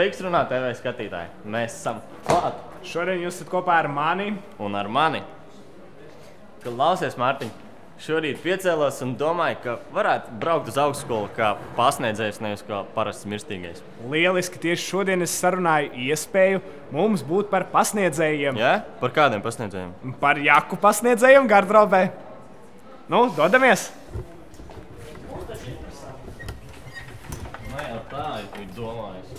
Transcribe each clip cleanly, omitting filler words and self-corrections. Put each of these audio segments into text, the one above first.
Sveiks, Runā TV skatītāji! Mēs esam klāt! Šodien jūs esat kopā ar mani. Un ar mani. Klausies, Mārtiņ, šorīt piecēlos un domāju, ka varētu braukt uz augstskolu kā pasniedzējs, nevis kā parasts mirstīgais. Lieliski, tieši šodien es sarunāju iespēju mums būt par pasniedzējiem. Jā? Par kādiem pasniedzējiem? Par jaku pasniedzējiem gardrobē. Nu, dodamies! Jau tā, es biju domājis.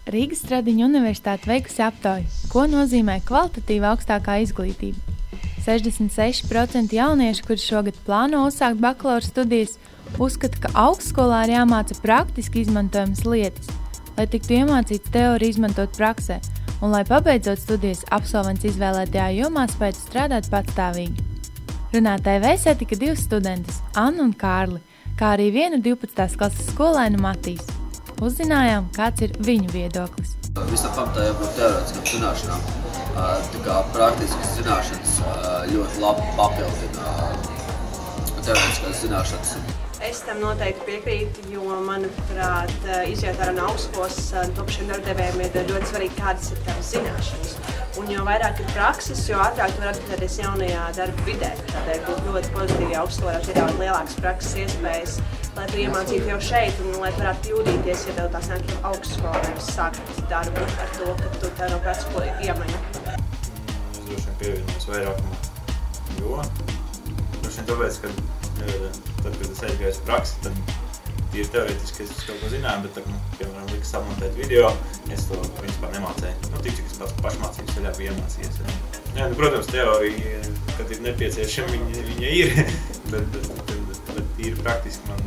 Rīgas Stradiņu universitāte veikusi aptauju, ko nozīmē kvalitatīva augstākā izglītība. 66% jauniešu, kuri šogad plāno uzsākt bakalaura studijas, uzskata, ka augstskolā ir jāmāca praktiski izmantojamas lietas, lai tiktu iemācīts teoriju izmantot praksē, un lai pabeidzot studijas absolvents izvēlētajā jomā spētu strādāt patstāvīgi. Runā TV satika divas studentas, Annu un Kārli, kā arī vienu 12. klases skolēnu Matīs. Uzzinājām, kāds ir viņu viedoklis. Visam pamatā jābūt teorētiskām zināšanām. Tā kā praktiskas zināšanas ļoti labi papildina teorētiskās zināšanas. Es tam noteikti piekrītu, jo, manuprāt, izjūt ārā no augstskolas topošiem darbdevējiem ir ļoti svarīgi, kādas ir tavas zināšanas. Un jo vairāk ir prakses, jo ātrāk tu vari attīstīties jaunajā darba vidē. Tādēļ būtu ļoti pozitīvi augstskolā piedāvāt lielākas prakses iespējas, lai tu iemācītu jau šeit un lai tu varētu kļūdīties, ja tev tās nāk jau augstskolā, nevis sākt darbu ar to, ka tu tev no pretskola iemaņa. Es droši vien pievienojos vairākumā, jo droši vien tāpēc, ka tad, kad es aizgāju uz praksi, tad tīri teorētiski es kaut ko zināju, bet, piemēram, likas apmontēt video, es to principā nemācēju. Tik, cik es pašmācības ceļā biju iemācījies. Jā, protams, teorija, kad ir nepieciešama, viņa ir, bet tīri praktiski man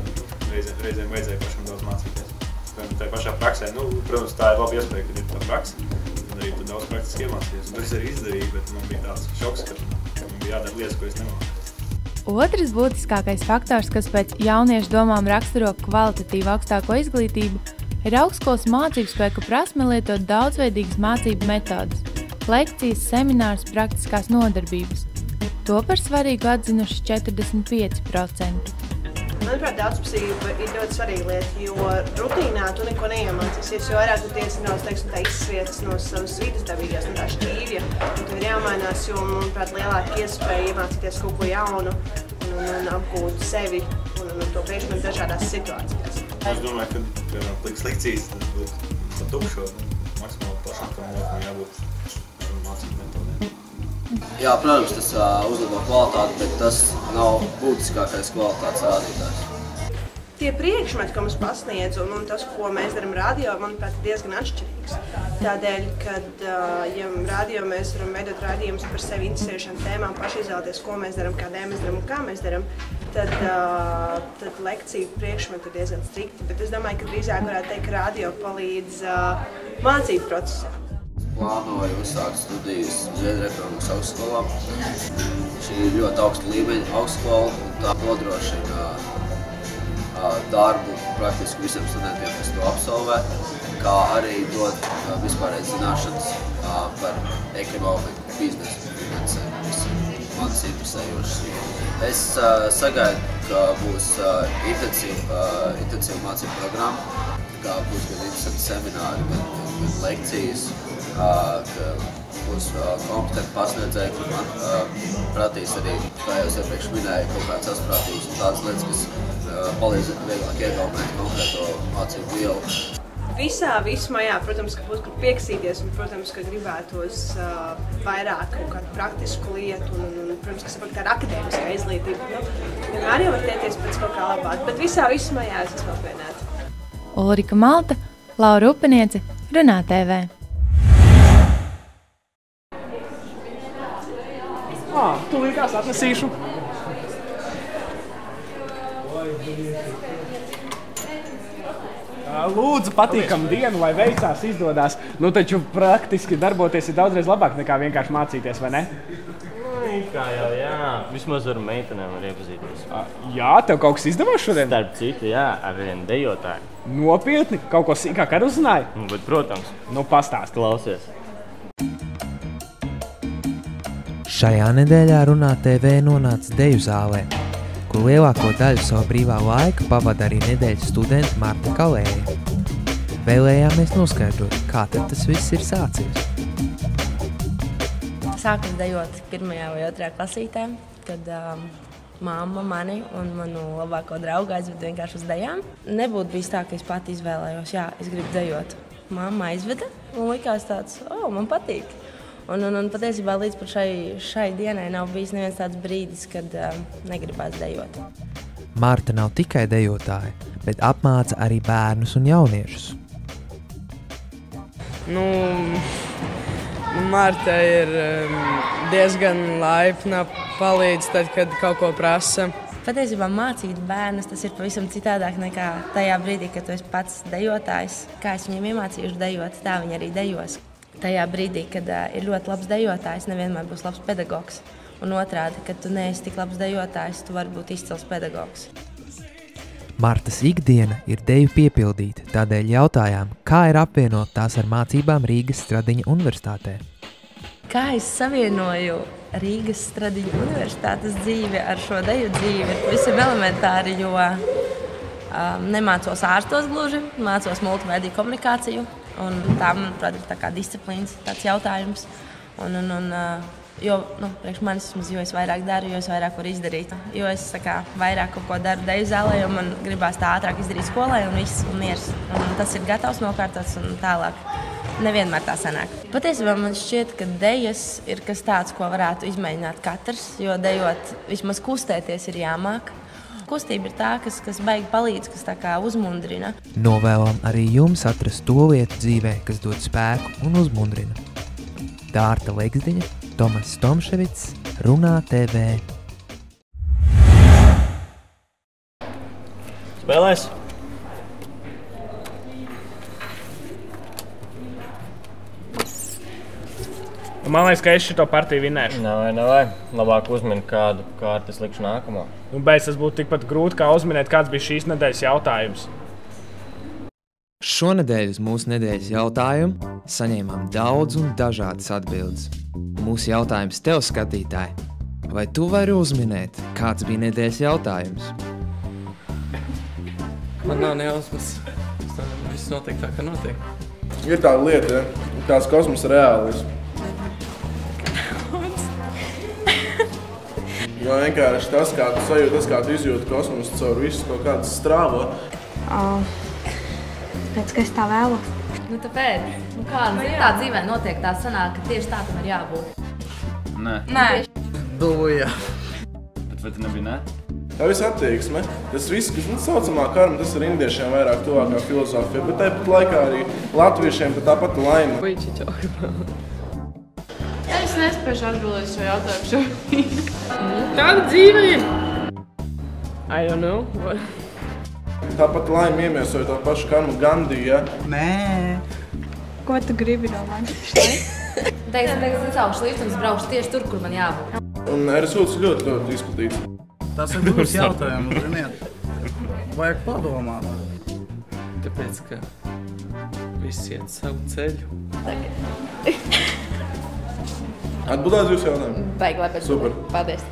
reizēm vajadzēja pašam daudz mācīties. Tā pašā praksē, protams, tā ir laba iespēja, kad ir tā praksa, tad arī tu daudz praktiski iemācījies. To es arī izdarīju, bet man bija tāds šoks, ka man bija jādara lietas, ko es nemāku. Otrs būtiskākais faktors, kas pēc jauniešu domām raksturo kvalitatīvu augstāko izglītību, ir augstskolas mācību spēku prasme lietot daudzveidīgas mācību metodas, lekcijas, seminārus, praktiskās nodarbības. To par svarīgu atzinuši 45%. Manuprāt, daudzpusība ir ļoti svarīga lieta, jo rutīnā tu neko neiemācīsies, jo vairāk tu tiesi nedaudz, teiksim, tā izsvietas no savas vidas dabīgās, no tā šķīvja, un tev ir jāmainās, jo, manuprāt, lielāka iespēja iemācīties kaut ko jaunu un apgūt sevi un to priekšmetu dažādās situācijās. Es domāju, ka, piemēram, pliks lekcijas, tas būtu pa tukšo, maksimāli plašākam laikam jābūt mācību metodēm. Jā, protams, tas uzlabo kvalitāti, bet tas nav būtiskākais kvalitātes rādītājs. Tie priekšmeti, ko mums pasniedz, un tas, ko mēs darām radio, manuprāt, ir diezgan atšķirīgs. Tādēļ, kad ja radio mēs varam veidot raidījumus par sevi interesējušām tēmām, paši izvēlēties, ko mēs darām, kādēļ mēs darām un kā mēs darām, tad lekciju priekšmeti ir diezgan strikti. Bet es domāju, ka drīzāk varētu teikt, ka radio palīdz mācību procesā. Plānoju uzsākt studijas Zviedrijas augstskolā. Šī ir ļoti augsta līmeņa augstskola, un tā nodrošina darbu praktiski visiem studentiem, kas to absolvē, kā arī dod vispārējas zināšanas par ekonomiku, biznesu, finansējumu, visu manas interesējošas. Es sagaidu, ka būs intensīva mācību programma, kā būs gan interesanti semināri, gan lekcijas, ka būs kompetenti pasniedzēji, kur man prātīs arī, kā jau es iepriekš minēju, kaut kāds asprātības un tādas lietas, kas palīdz vieglāk iegaumēt konkrēto mācību vielu. Visā vismā, jā, protams, ka būs kur pieksīties un, protams, ka gribētos vairāk kaut kādu praktisku lietu un protams, ka saprot tāda akadēmiskā izglītība. Vienmēr jau var tieties pēc kaut kā labāk, bet visā vismā, jā, es esmu apvienēta. Ulrika Malta, Laura Upeniece, Runā TV. Tūlītās atnesīšu. Lūdzu, patīkamu dienu, lai veicās, izdodās. Taču praktiski darboties ir daudzreiz labāk nekā vienkārši mācīties, vai ne? Kā jau, jā. Vismaz ar meitenēm var iepazīties. Jā, tev kaut kas izdevās šodien? Starp citu, jā, ar vienu dejotāju. Nopietni? Kaut ko sīkāk arī uzzināji? Bet, protams. Pastāsti. Klausies. Šajā nedēļā Runā TV nonāca deju zālē, kur lielāko daļu savu brīvā laika pavada arī nedēļas studenta Marta Kalēja. vēlējāmies noskaidrot, kā tad tas viss ir sācies. Sāku dejot 1. vai 2. klasītē, kad mamma mani un manu labāko draugu aizveda vienkārši uz dejām. Nebūtu bijis tā, ka es pati izvēlējos, jā, es gribu dejot. Mamma aizveda un likās tāds, man patīk. Un patiesībā līdz pat šai dienai nav bijis neviens tāds brīdis, kad negribās dejot. Marta nav tikai dejotāja, bet apmāca arī bērnus un jauniešus. Marta ir diezgan laipna, palīdz tad, kad kaut ko prasa. Patiesībā mācīt bērnus tas ir pavisam citādāk nekā tajā brīdī, kad tu esi pats dejotājs. Kā es viņiem iemācījuši dejot, tā viņi arī dejos. Tajā brīdī, kad ir ļoti labs dejotājs, nevienmēr būs labs pedagogs. Un otrādi, kad tu neesi tik labs dejotājs, tu vari būt izcils pedagogs. Martas ikdiena ir deju piepildīta, tādēļ jautājām, kā ir apvienot tās ar mācībām Rīgas Stradiņa universitātē. Kā es savienoju Rīgas Stradiņa universitātes dzīvi ar šo deju dzīvi? Visam elementāri, jo nemācos ārstos gluži, mācos multimediju komunikāciju. Un tā, manuprāt, ir tā kā disciplīnas tāds jautājums. Priekš manis, jo es vairāk daru, jo es vairāk varu izdarīt. Jo es vairāk kaut ko daru deju zālē, un man gribās tā ātrāk izdarīt skolai, un viss un miers. Un tas ir gatavs nokārtots un tālāk. Nevienmēr tā sanāk. Patiesībā man šķiet, ka dejas ir kas tāds, ko varētu izmēģināt katrs, jo dejot vismaz kustēties ir jāmāk. Kustība ir tā, kas baigi palīdz, kas tā kā uzmundrina. Novēlam arī jums atrast to lietu dzīvē, kas dod spēku un uzmundrina. Dārta Leiksdiņa, Tomas Tomševits, Runā TV. Spēlēs? Man liekas, ka es šito partiju vinnēšu. Nevai. Labāk uzmini kādu kārtu, es likšu nākamo. Beidz, tas būtu tikpat grūti, kā uzminēt, kāds bija šīs nedēļas jautājums. Šonedēļ uz mūsu nedēļas jautājumu saņēmām daudz un dažādas atbildes. Mūsu jautājums tev, skatītāji, vai tu vari uzminēt, kāds bija nedēļas jautājums? Man nav nejausmas. Viss notiek tā, kā notiek. Ir tāda lieta, tās kosmosa reālisms. Jo vienkārši tas, kā tu sajūti, tas, kā tu izjūti kosmosu caur visu kaut kādu strāvo. Pēc, ka es tā vēlos. Tāpēc, kā tā dzīvē notiek, tā sanāk, ka tieši tā tam ir jābūt. Nē. Dūja. Bet vai tu nebija nē? Tā viss attieksme. Tas viss, kas saucamā karma, tas ir indiešiem vairāk tuvākā filozofija, bet tāpat laikā arī latviešiem tāpat laima. Es nespēšu atbildēt šo jautājumu šobrīd. Tāda dzīve ir. I don't know. Tāpat laima iemiesoja tā pašu karmu Gandiju, ja? Nē. Ko tu gribi no manis? Tagad izaušu līdz un es braukšu tieši tur, kur man jābūt. Un RSUs ļoti izplatīts. Tas ir būs jautājums, ziniet. Vajag padomāt. Tāpēc, ka viss iet savu ceļu. Atbildēt jūs jautājumu? Baigi labi. Super. Paldies.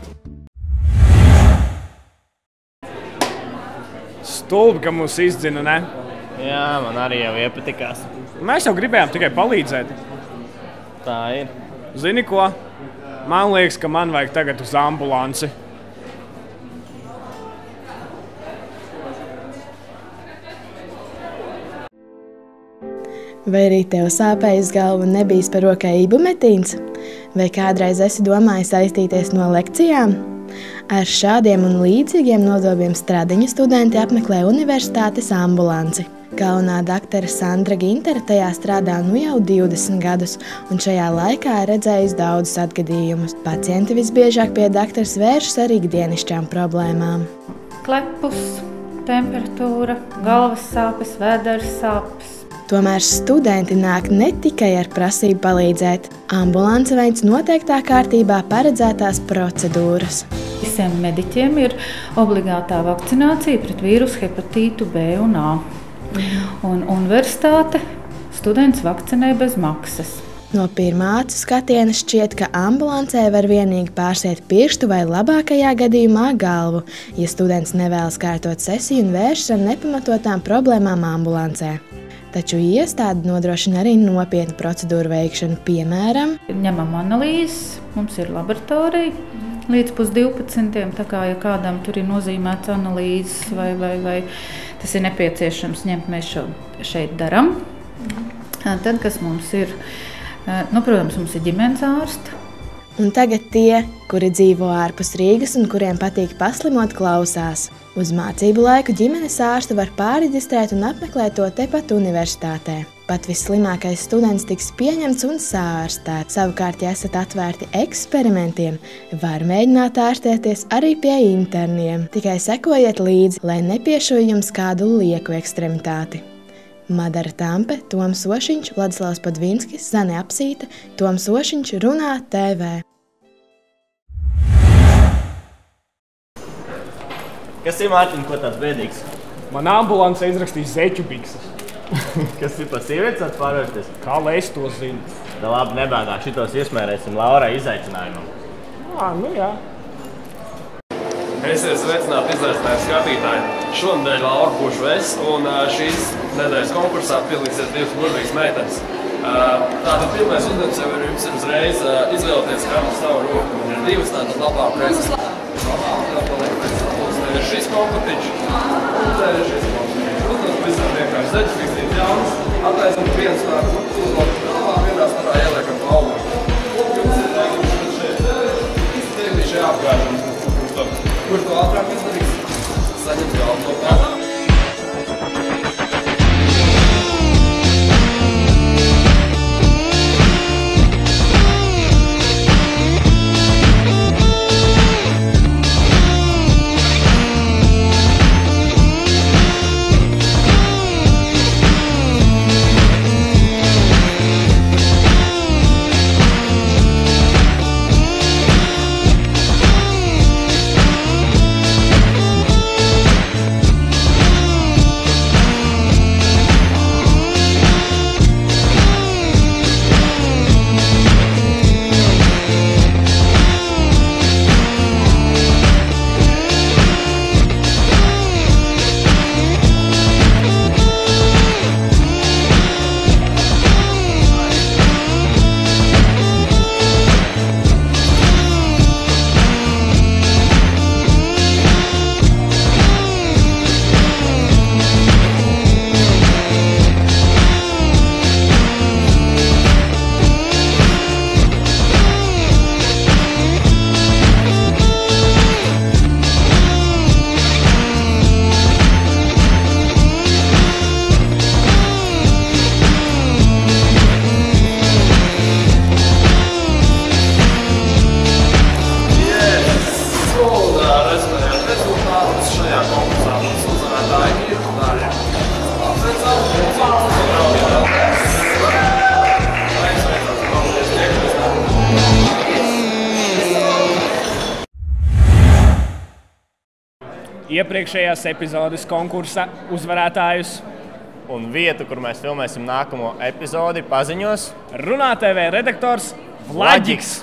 Stulbi, ka mūs izdzina, ne? Jā, man arī jau iepatikās. Mēs jau gribējām tikai palīdzēt. Tā ir. Zini ko? Man liekas, ka man vajag tagad uz ambulanci. Vai arī tev sāpējas galva un nebijis par rokai ibumetīns? Vai kādreiz esi domājis saistīties no lekcijām? Ar šādiem un līdzīgiem nodobiem Stradiņa studenti apmeklē universitātes ambulanci. Galvenā daktare Sandra Gintere tajā strādā nu jau 20 gadus, un šajā laikā redzējusi daudzus atgadījumus. Pacienti visbiežāk pie daktaras vēršas ar ikdienišķām problēmām. Klepus, temperatūra, galvas sāpes, vēders sāpes. Tomēr studenti nāk ne tikai ar prasību palīdzēt. Ambulance veic noteiktā kārtībā paredzētās procedūras. Visiem mediķiem ir obligātā vakcinācija pret vīrusu hepatītu B un A. Un universitāte students vakcinē bez maksas. No pirmā acu skatiena šķiet, ka ambulancē var vienīgi pārsiet pirkstu vai labākajā gadījumā galvu, ja students nevēlas kārtot sesiju un vēršas ar nepamatotām problēmām ambulancē. taču iestāde nodrošina arī nopietnu procedūru veikšanu, piemēram, ņemam analīzes, mums ir laboratorija līdz 12. Tā kā, ja kādam tur ir nozīmēts analīzes vai tas ir nepieciešams ņemt, mēs šeit darām. Tad, kas mums ir, protams, mums ir ģimenes ārsta. Un tagad tie, kuri dzīvo ārpus Rīgas un kuriem patīk paslimot, klausās. Uz mācību laiku ģimenes ārstu var pārreģistrēt un apmeklēt to tepat universitātē. Pat visslimākais students tiks pieņemts un sārstēts. Savukārt, ja esat atvērti eksperimentiem, var mēģināt ārstēties arī pie interniem. Tikai sekojiet līdzi, lai nepiešuj jums kādu lieku ekstremitāti. Madara Tampe, Toms Ošiņš, Vladislavs Padvinskis, Zane Apsīte, Toms Ošiņš, Runā TV. Kas ir, Mārtiņ, ko tāds bēdīgs? Man ambulance izrakstīs zeķu bikses. Kas ir pa sievietes atpārvērsties? Kā lai es to zinu? Tā labi, nebēdā, šitos iesmērēsim Laurai izaicinājumam. Jā. Esiet sveicināti izaicinājumu skatītāji. Šonadēļ Laura būšu es, un šīs nedēļas konkursā piedalīsies divas burvīgas meitenes. Tātad pirmais uzdevums jau ir jums uzreiz izvēlēties kādu savu roku. Un ir divas tātad labākais. Ir šis kompatiņš, un te ir šis kompatiņš. Protams, visam vienkārši zeķis fiksīt jaunas, attaisam viens tādu uzlauku galvā, vienā starā ieliekam pa auguru. Jums ir teikuši šeit tieglīši jāapgāžam, kur to ātrāk izdarīs, saņemt galvu no kādā. Iepriekšējās epizodes konkursa uzvarētājus un vietu, kur mēs filmēsim nākamo epizodi, paziņos Runā TV redaktors Vlaģiks.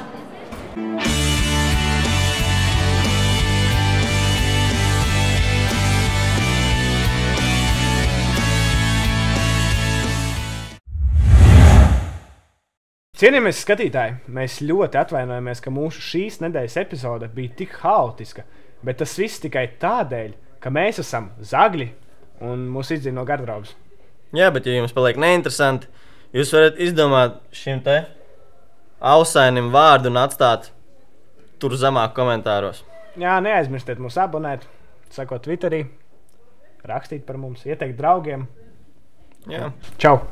Cienījamies skatītāji, mēs ļoti atvainojamies, ka mūsu šīs nedēļas epizode bija tik haotiska, bet tas viss tikai tādēļ, ka mēs esam zagļi un mūs izdzina no garderobas. Jā, bet ja jums paliek neinteresanti, jūs varat izdomāt šim te ausainim vārdu un atstāt tur zemāk komentāros. Jā, neaizmirstiet mūs abonēt, sakot Twitterī, rakstīt par mums, ieteikt draugiem. Jā. Čau!